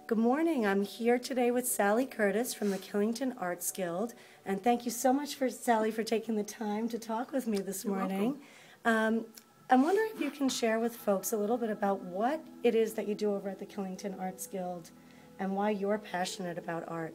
Good morning. I'm here today with Sally Curtis from the Killington Arts Guild, and thank you so much, Sally, for taking the time to talk with me this morning. I'm wondering if you can share with folks a little bit about what it is that you do over at the Killington Arts Guild and why you're passionate about art.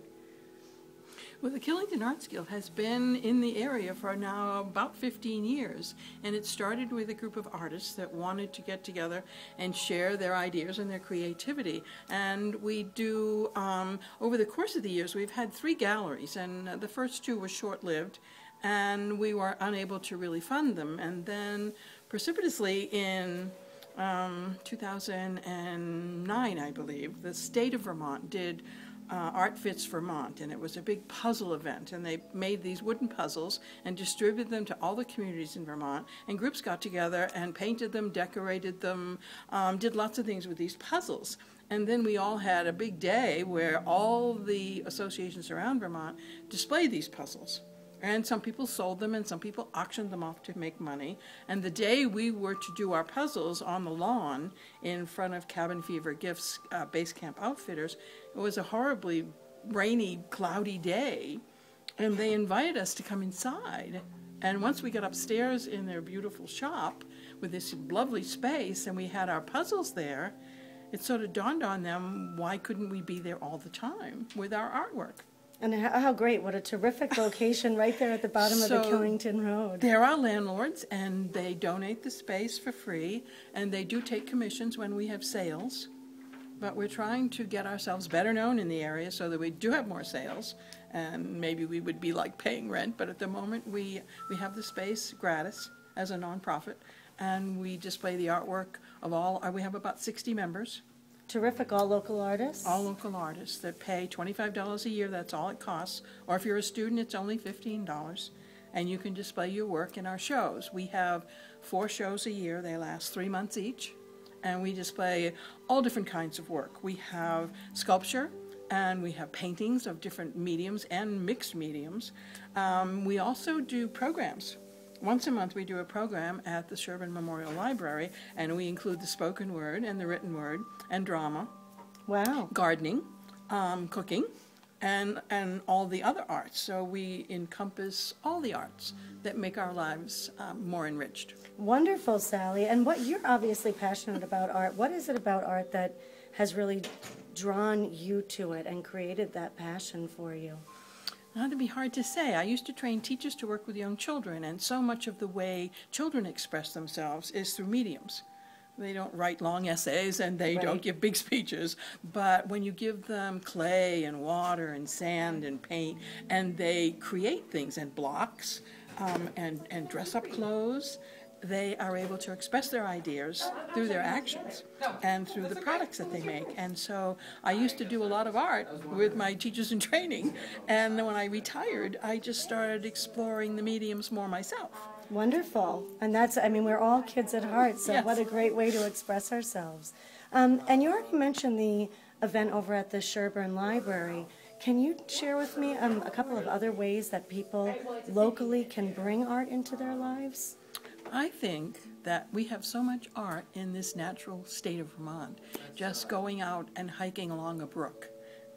Well, the Killington Arts Guild has been in the area for now about 15 years, and it started with a group of artists that wanted to get together and share their ideas and their creativity. And we do, over the course of the years, we've had 3 galleries, and the first 2 were short-lived, and we were unable to really fund them. And then precipitously in 2009, I believe, the state of Vermont did Art Fits Vermont, and it was a big puzzle event, and they made these wooden puzzles and distributed them to all the communities in Vermont, and groups got together and painted them, decorated them, did lots of things with these puzzles. And then we all had a big day where all the associations around Vermont displayed these puzzles. And some people sold them, and some people auctioned them off to make money. And the day we were to do our puzzles on the lawn in front of Cabin Fever Gifts Base Camp Outfitters, it was a horribly rainy, cloudy day. And they invited us to come inside. And once we got upstairs in their beautiful shop with this lovely space, and we had our puzzles there, it sort of dawned on them, why couldn't we be there all the time with our artwork? And how great, what a terrific location right there at the bottom of the Killington Road. There are landlords, and they donate the space for free, and they do take commissions when we have sales. But we're trying to get ourselves better known in the area so that we do have more sales, and maybe we would be like paying rent, but at the moment we have the space gratis as a nonprofit, and we display the artwork of all, we have about 60 members. Terrific. All local artists? All local artists that pay $25 a year, that's all it costs. Or if you're a student, it's only $15. And you can display your work in our shows. We have 4 shows a year. They last 3 months each. And we display all different kinds of work. We have sculpture, and we have paintings of different mediums and mixed mediums. We also do programs. Once a month we do a program at the Sherburne Memorial Library, and we include the spoken word and the written word and drama, wow, gardening, cooking, and all the other arts. So we encompass all the arts that make our lives more enriched. Wonderful, Sally. And what you're obviously passionate about art. What is it about art that has really drawn you to it and created that passion for you? That'd be hard to say. I used to train teachers to work with young children, and so much of the way children express themselves is through mediums. They don't write long essays, and they don't give big speeches, but when you give them clay and water and sand and paint, and they create things and blocks and dress up clothes, they are able to express their ideas through their actions and through the products that they make. And so I used to do a lot of art with my teachers in training, and then when I retired, I just started exploring the mediums more myself. Wonderful. And that's, I mean, we're all kids at heart, so yes. What a great way to express ourselves. And you already mentioned the event over at the Sherburne Library. Can you share with me a couple of other ways that people locally can bring art into their lives? I think that we have so much art in this natural state of Vermont. Just going out and hiking along a brook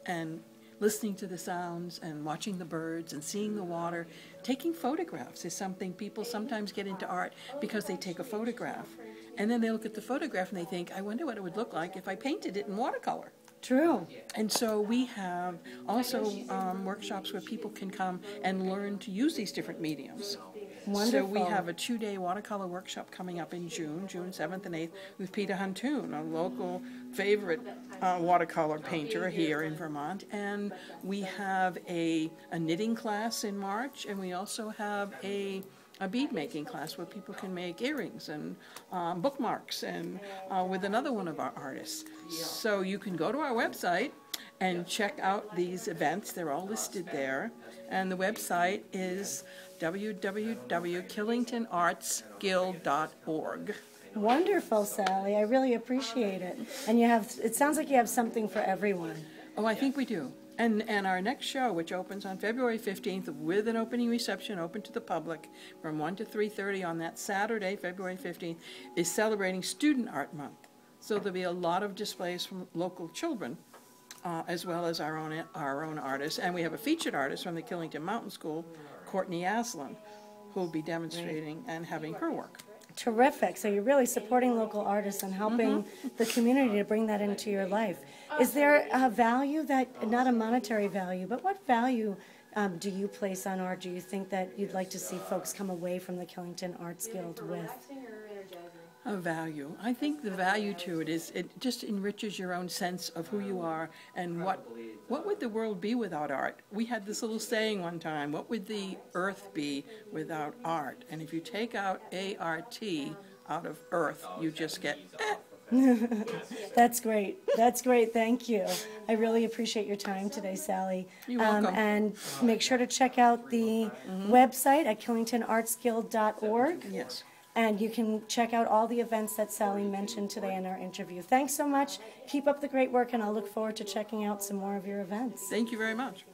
and listening to the sounds and watching the birds and seeing the water. Taking photographs is something people sometimes get into art because they take a photograph. And then they look at the photograph and they think, I wonder what it would look like if I painted it in watercolor. True. And so we have also workshops where people can come and learn to use these different mediums. Wonderful. So we have a 2-day watercolor workshop coming up in June 7th and 8th, with Peter Huntoon, a local favorite watercolor painter here in Vermont. And we have a knitting class in March, and we also have a bead making class where people can make earrings and bookmarks, and with another one of our artists. So you can go to our website and check out these events. They're all listed there. And the website is www.killingtonartsguild.org. Wonderful, Sally. I really appreciate it. And it sounds like you have something for everyone. Oh, I think we do. And our next show, which opens on February 15th with an opening reception open to the public from 1 to 3:30 on that Saturday, February 15th, is celebrating Student Art Month. So there'll be a lot of displays from local children as well as our own artists. And we have a featured artist from the Killington Mountain School, Courtney Aslan, who will be demonstrating and having her work. Terrific. So you're really supporting local artists and helping the community to bring that into your life. Is there a value that, not a monetary value, but what value do you place on art? Do you think that you'd like to see folks come away from the Killington Arts Guild with? A value. I think the value to it is it just enriches your own sense of who you are and what would the world be without art? We had this little saying one time, what would the earth be without art? And if you take out A-R-T out of earth, you just get That's great. That's great. Thank you. I really appreciate your time today, Sally. You're welcome. And make sure to check out the website at killingtonartsguild.org. Yes. And you can check out all the events that Sally mentioned today in our interview. Thanks so much. Keep up the great work, and I'll look forward to checking out some more of your events. Thank you very much.